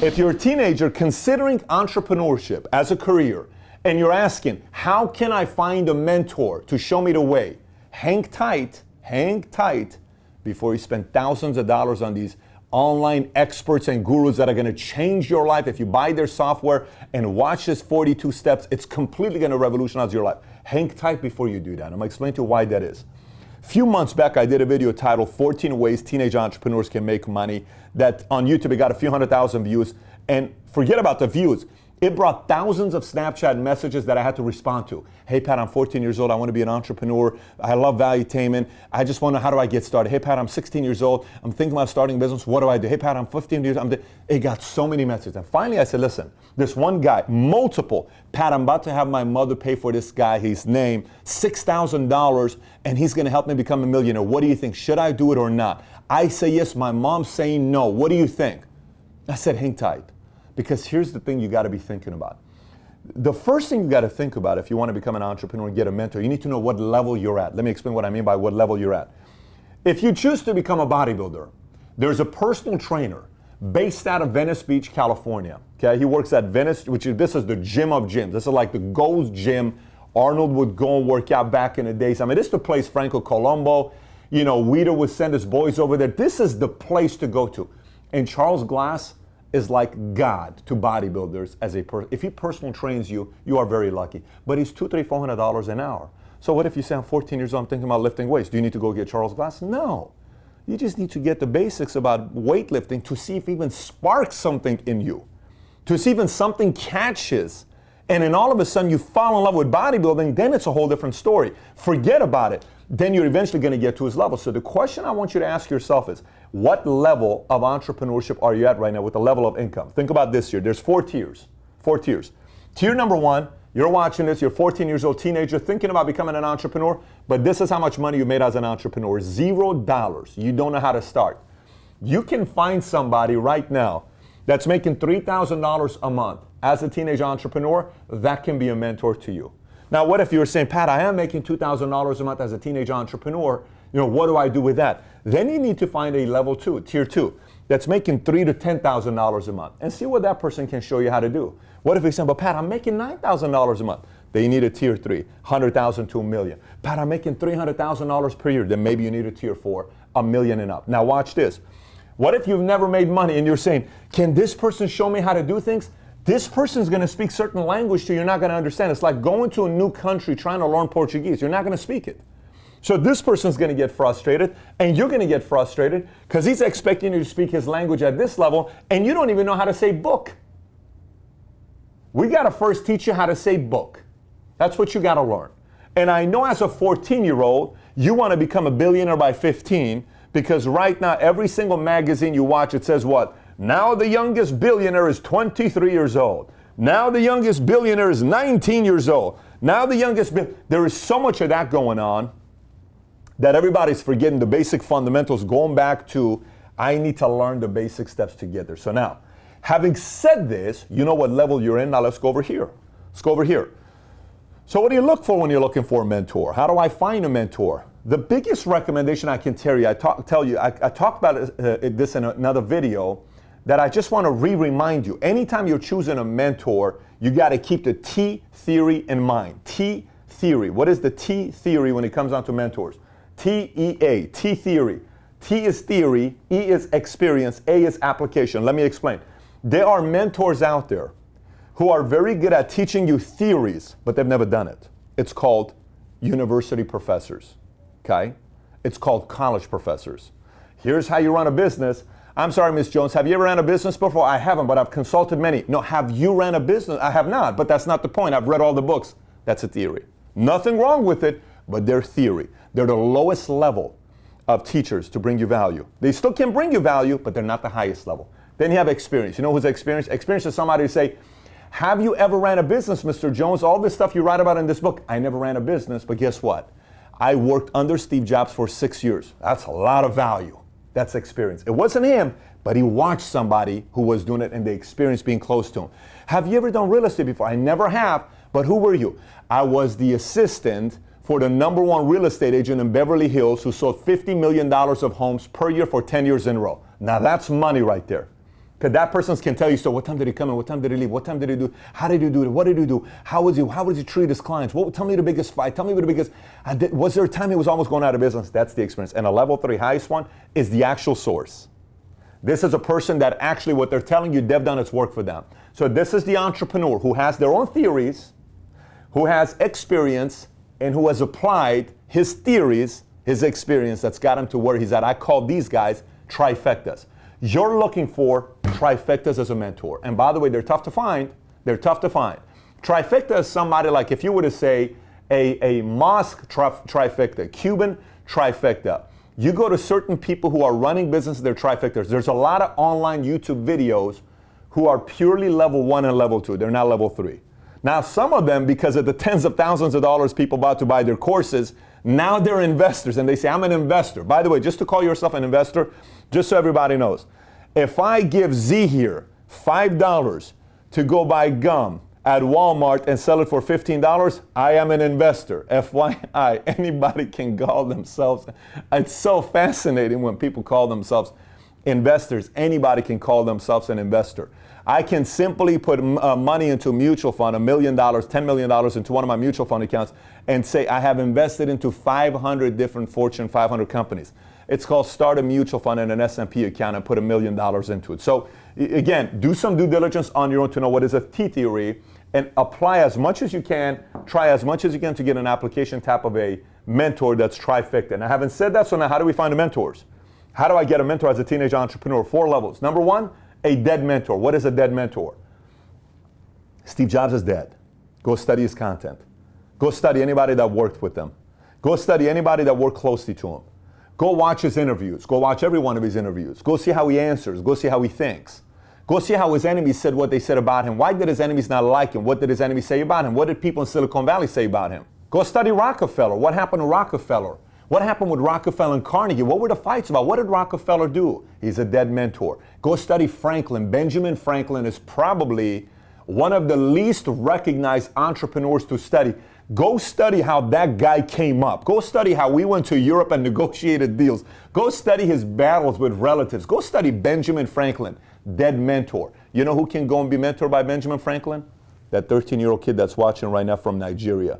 If you're a teenager considering entrepreneurship as a career, and you're asking, how can I find a mentor to show me the way? Hang tight before you spend thousands of dollars on these online experts and gurus that are going to change your life. If you buy their software and watch this 42 steps, it's completely going to revolutionize your life. Hang tight before you do that. I'm going to explain to you why that is. A few months back, I did a video titled 14 Ways Teenage Entrepreneurs Can Make Money, that on YouTube, it got a few 100,000 views. And forget about the views. It brought thousands of Snapchat messages that I had to respond to. Hey, Pat, I'm 14 years old. I want to be an entrepreneur. I love Valuetainment. I just want to know, how do I get started? Hey, Pat, I'm 16 years old. I'm thinking about starting a business. What do I do? Hey, Pat, I'm 15 years old. It got so many messages. And finally, I said, listen, this one guy, multiple, Pat, I'm about to have my mother pay for this guy, his name, $6,000, and he's going to help me become a millionaire. What do you think? Should I do it or not? I say yes. My mom's saying no. What do you think? I said, hang tight. Because here's the thing you got to be thinking about. The first thing you got to think about if you want to become an entrepreneur and get a mentor, you need to know what level you're at. Let me explain what I mean by what level you're at. If you choose to become a bodybuilder, there's a personal trainer based out of Venice Beach, California. Okay, he works at Venice, this is the gym of gyms. This is like the Gold's Gym. Arnold would go and work out back in the days. I mean, this is the place Franco Colombo, Weeder would send his boys over there. This is the place to go to. And Charles Glass is like God to bodybuilders as a person. If he personal trains you, you are very lucky. But he's $200, $300, $400 an hour. So what if you say, I'm 14 years old, I'm thinking about lifting weights. Do you need to go get Charles Glass? No. You just need to get the basics about weightlifting to see if even sparks something in you, to see even something catches. And then all of a sudden you fall in love with bodybuilding, then it's a whole different story. Forget about it. Then you're eventually going to get to his level. So the question I want you to ask yourself is, what level of entrepreneurship are you at right now with the level of income? Think about this here. There's 4 tiers. 4 tiers. Tier number 1, you're watching this, you're 14 years old, teenager, thinking about becoming an entrepreneur, but this is how much money you made as an entrepreneur. $0. You don't know how to start. You can find somebody right now that's making $3,000 a month as a teenage entrepreneur. That can be a mentor to you. Now, what if you were saying, Pat, I am making $2,000 a month as a teenage entrepreneur. What do I do with that? Then you need to find a level 2, tier 2, that's making $3,000 to $10,000 a month, and see what that person can show you how to do. What if you say, but Pat, I'm making $9,000 a month? Then you need a tier 3, $100,000 to $1 million. Pat, I'm making $300,000 per year. Then maybe you need a tier 4, $1 million and up. Now watch this. What if you've never made money and you're saying, can this person show me how to do things? This person's going to speak certain language to you, you're not going to understand. It's like going to a new country trying to learn Portuguese. You're not going to speak it. So this person's going to get frustrated, and you're going to get frustrated because he's expecting you to speak his language at this level, and you don't even know how to say book. We got to first teach you how to say book. That's what you got to learn. And I know as a 14-year-old, you want to become a billionaire by 15, because right now, every single magazine you watch, it says what? Now the youngest billionaire is 23 years old. Now the youngest billionaire is 19 years old. Now the youngest there is so much of that going on that everybody's forgetting the basic fundamentals, going back to, I need to learn the basic steps to get there. So now, having said this, you know what level you're in. Now let's go over here. Let's go over here. So what do you look for when you're looking for a mentor? How do I find a mentor? The biggest recommendation I can tell you, I talked about this in another video, that I just want to remind you. Anytime you're choosing a mentor, you got to keep the T theory in mind. T theory. What is the T theory when it comes down to mentors? T-E-A, T theory. T is theory, E is experience, A is application. Let me explain. There are mentors out there who are very good at teaching you theories, but they've never done it. It's called university professors, okay? It's called college professors. Here's how you run a business. I'm sorry, Ms. Jones, have you ever ran a business before? I haven't, but I've consulted many. No, have you ran a business? I have not, but that's not the point. I've read all the books. That's a theory. Nothing wrong with it, but they're theory. They're the lowest level of teachers to bring you value. They still can bring you value, but they're not the highest level. Then you have experience. You know who's experience? Experience is somebody who say, have you ever ran a business, Mr. Jones? All this stuff you write about in this book, I never ran a business, but guess what? I worked under Steve Jobs for 6 years. That's a lot of value. That's experience. It wasn't him, but he watched somebody who was doing it and they experienced being close to him. Have you ever done real estate before? I never have, but who were you? I was the assistant for the #1 real estate agent in Beverly Hills who sold $50 million of homes per year for 10 years in a row. Now that's money right there. Because that person can tell you, so what time did he come in? What time did he leave? What time did he do? How did he do it? What did he do? How was he treat his clients? Tell me the biggest fight. Tell me the biggest, was there a time he was almost going out of business? That's the experience. And a level 3 highest one is the actual source. This is a person that actually what they're telling you, they've done its work for them. So this is the entrepreneur who has their own theories, who has experience, and who has applied his theories, his experience that's got him to where he's at. I call these guys trifectas. You're looking for trifectas as a mentor. And by the way, they're tough to find. They're tough to find. Trifecta is somebody like if you were to say a mosque trifecta, Cuban trifecta. You go to certain people who are running businesses, they're trifectas. There's a lot of online YouTube videos who are purely level 1 and level 2. They're not level 3. Now, some of them, because of the tens of thousands of dollars people about to buy their courses, now they're investors and they say, I'm an investor. By the way, just to call yourself an investor, just so everybody knows, if I give Z here $5 to go buy gum at Walmart and sell it for $15, I am an investor. FYI, anybody can call themselves. It's so fascinating when people call themselves investors. Anybody can call themselves an investor. I can simply put money into a mutual fund, $1 million, $10 million into one of my mutual fund accounts and say I have invested into 500 different Fortune 500 companies. It's called start a mutual fund and an S&P account and put $1 million into it. So again, do some due diligence on your own to know what is a T theory and apply as much as you can, try as much as you can to get an application type of a mentor that's trifecta. And I haven't said that, so now how do we find the mentors? How do I get a mentor as a teenage entrepreneur? 4 levels. Number 1, a dead mentor. What is a dead mentor? Steve Jobs is dead. Go study his content. Go study anybody that worked with him. Go study anybody that worked closely to him. Go watch his interviews. Go watch every one of his interviews. Go see how he answers. Go see how he thinks. Go see how his enemies said what they said about him. Why did his enemies not like him? What did his enemies say about him? What did people in Silicon Valley say about him? Go study Rockefeller. What happened to Rockefeller? What happened with Rockefeller and Carnegie? What were the fights about? What did Rockefeller do? He's a dead mentor. Go study Franklin. Benjamin Franklin is probably one of the least recognized entrepreneurs to study. Go study how that guy came up. Go study how we went to Europe and negotiated deals. Go study his battles with relatives. Go study Benjamin Franklin, dead mentor. You know who can go and be mentored by Benjamin Franklin? That 13-year-old kid that's watching right now from Nigeria.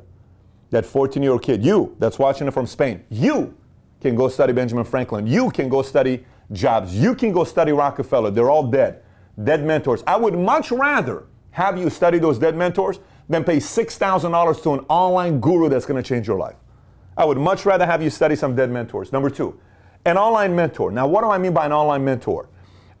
That 14-year-old kid, you, that's watching it from Spain. You can go study Benjamin Franklin. You can go study Jobs. You can go study Rockefeller. They're all dead. Dead mentors. I would much rather have you study those dead mentors than pay $6,000 to an online guru that's going to change your life. I would much rather have you study some dead mentors. Number 2, an online mentor. Now, what do I mean by an online mentor?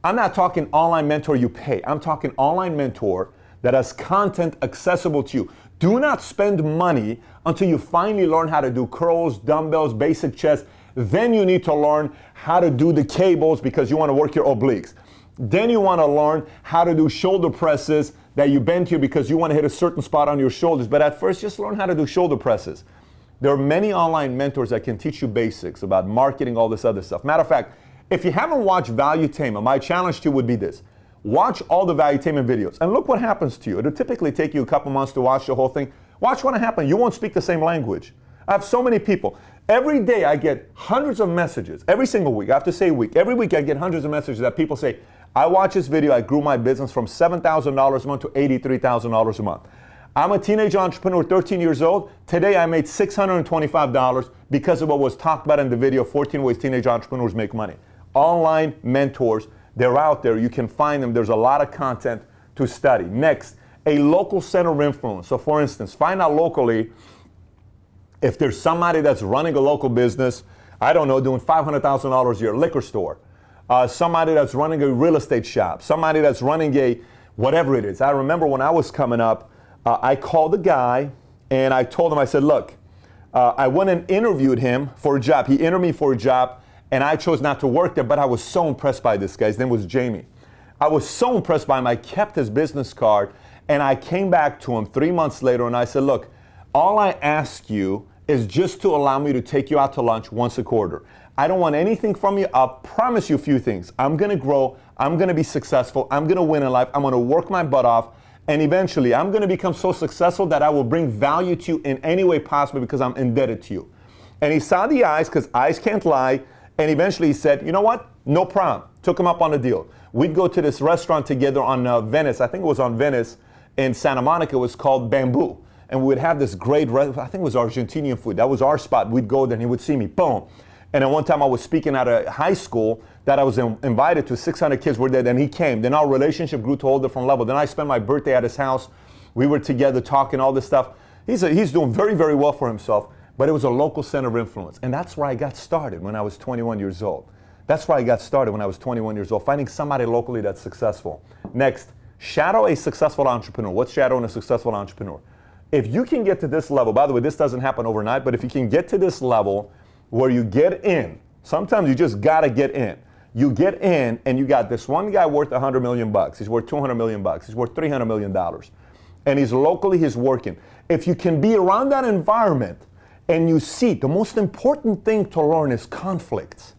I'm not talking online mentor you pay. I'm talking online mentor that has content accessible to you. Do not spend money until you finally learn how to do curls, dumbbells, basic chest. Then you need to learn how to do the cables because you want to work your obliques. Then you want to learn how to do shoulder presses that you bend here because you want to hit a certain spot on your shoulders. But at first, just learn how to do shoulder presses. There are many online mentors that can teach you basics about marketing, all this other stuff. Matter of fact, if you haven't watched Valuetainment, my challenge to you would be this. Watch all the Valuetainment videos and look what happens to you. It'll typically take you a couple months to watch the whole thing. Watch what happens. You won't speak the same language. I have so many people. Every day I get hundreds of messages. Every single week. I have to say week. Every week I get hundreds of messages that people say, I watched this video. I grew my business from $7,000 a month to $83,000 a month. I'm a teenage entrepreneur, 13 years old. Today I made $625 because of what was talked about in the video, 14 Ways Teenage Entrepreneurs Make Money. Online mentors. They're out there. You can find them. There's a lot of content to study. Next, a local center of influence. So for instance, find out locally if there's somebody that's running a local business, I don't know, doing $500,000 a year, liquor store. Somebody that's running a real estate shop. Somebody that's running a whatever it is. I remember when I was coming up, I called the guy and I told him, I said, look, I went and interviewed him for a job. He interviewed me for a job. And I chose not to work there, but I was so impressed by this guy. His name was Jamie. I was so impressed by him. I kept his business card, and I came back to him 3 months later, and I said, look, all I ask you is just to allow me to take you out to lunch once a quarter. I don't want anything from you. I'll promise you a few things. I'm going to grow. I'm going to be successful. I'm going to win in life. I'm going to work my butt off, and eventually I'm going to become so successful that I will bring value to you in any way possible because I'm indebted to you. And he saw the eyes because eyes can't lie. And eventually he said, you know what? No problem. Took him up on a deal. We'd go to this restaurant together on Venice. I think it was on Venice in Santa Monica. It was called Bamboo. And we would have this great, I think it was Argentinian food. That was our spot. We'd go there and he would see me, boom. And then one time I was speaking at a high school that I was invited to. 600 kids were there. Then he came. Then our relationship grew to a whole different level. Then I spent my birthday at his house. We were together talking all this stuff. He's doing very, very well for himself. But it was a local center of influence. And that's where I got started when I was 21 years old. That's where I got started when I was 21 years old, finding somebody locally that's successful. Next, shadow a successful entrepreneur. What's shadowing a successful entrepreneur? If you can get to this level, by the way, this doesn't happen overnight, but if you can get to this level where you get in, sometimes you just gotta get in. You get in and you got this one guy worth $100 million. He's worth $200 million. He's worth $300 million. And he's locally, he's working. If you can be around that environment and you see, the most important thing to learn is conflicts.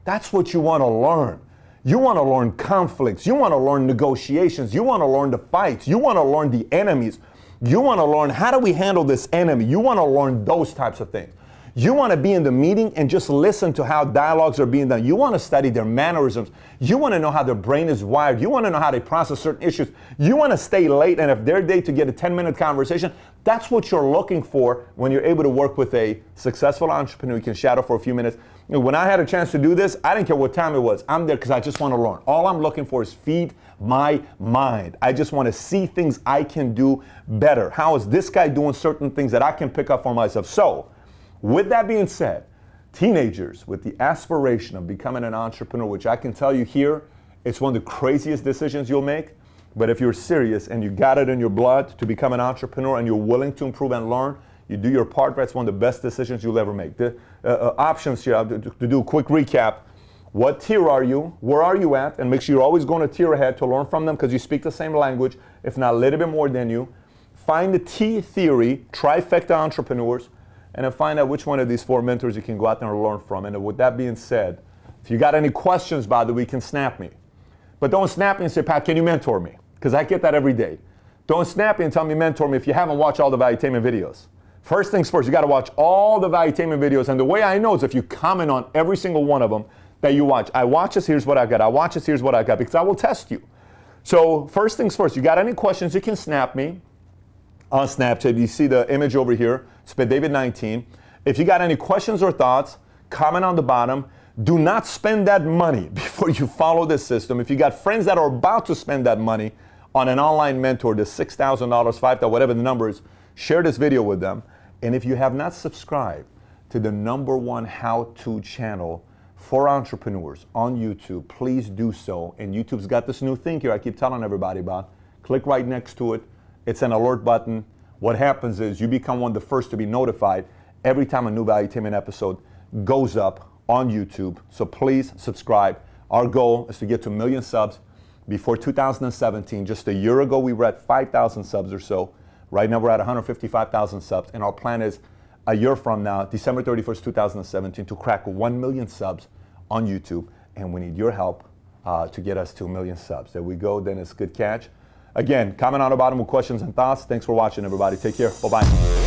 That's what you wanna learn. You wanna learn conflicts. You wanna learn negotiations. You wanna learn the fights. You wanna learn the enemies. You want to learn how do we handle this enemy. You want to learn those types of things. You want to be in the meeting and just listen to how dialogues are being done. You want to study their mannerisms. You want to know how their brain is wired. You want to know how they process certain issues. You want to stay late and if they're day to get a 10-minute conversation, that's what you're looking for when you're able to work with a successful entrepreneur. You can shadow for a few minutes. You know, when I had a chance to do this, I didn't care what time it was. I'm there because I just want to learn. All I'm looking for is feed my mind. I just want to see things I can do better. How is this guy doing certain things that I can pick up for myself? So, with that being said, teenagers with the aspiration of becoming an entrepreneur, which I can tell you here, it's one of the craziest decisions you'll make. But if you're serious and you got it in your blood to become an entrepreneur and you're willing to improve and learn, you do your part, that's one of the best decisions you'll ever make. The options here, to do a quick recap. What tier are you? Where are you at? And make sure you're always going a tier ahead to learn from them because you speak the same language, if not a little bit more than you. Find the T theory, trifecta entrepreneurs, and then find out which one of these 4 mentors you can go out there and learn from. And with that being said, if you got any questions, by the way, you can snap me. But don't snap me and say, Pat, can you mentor me? Because I get that every day. Don't snap me and tell me mentor me if you haven't watched all the Valuetainment videos. First things first, you got to watch all the Valuetainment videos. And the way I know is if you comment on every single one of them that you watch. I watch this, here's what I got. I watch this, here's what I got. Because I will test you. So first things first, you got any questions, you can snap me on Snapchat. You see the image over here. It's David19. If you got any questions or thoughts, comment on the bottom. Do not spend that money before you follow this system. If you got friends that are about to spend that money on an online mentor, the $6,000, $5,000, whatever the number is, share this video with them. And if you have not subscribed to the #1 how-to channel for entrepreneurs on YouTube, please do so. And YouTube's got this new thing here I keep telling everybody about. Click right next to it. It's an alert button. What happens is you become one of the first to be notified every time a new Valuetainment episode goes up on YouTube. So please subscribe. Our goal is to get to 1 million subs before 2017. Just a year ago, we were at 5,000 subs or so. Right now, we're at 155,000 subs. And our plan is a year from now, December 31st, 2017, to crack 1 million subs on YouTube. And we need your help to get us to 1 million subs. There we go. Then it's good catch. Again, comment on the bottom with questions and thoughts. Thanks for watching, everybody. Take care. Bye-bye.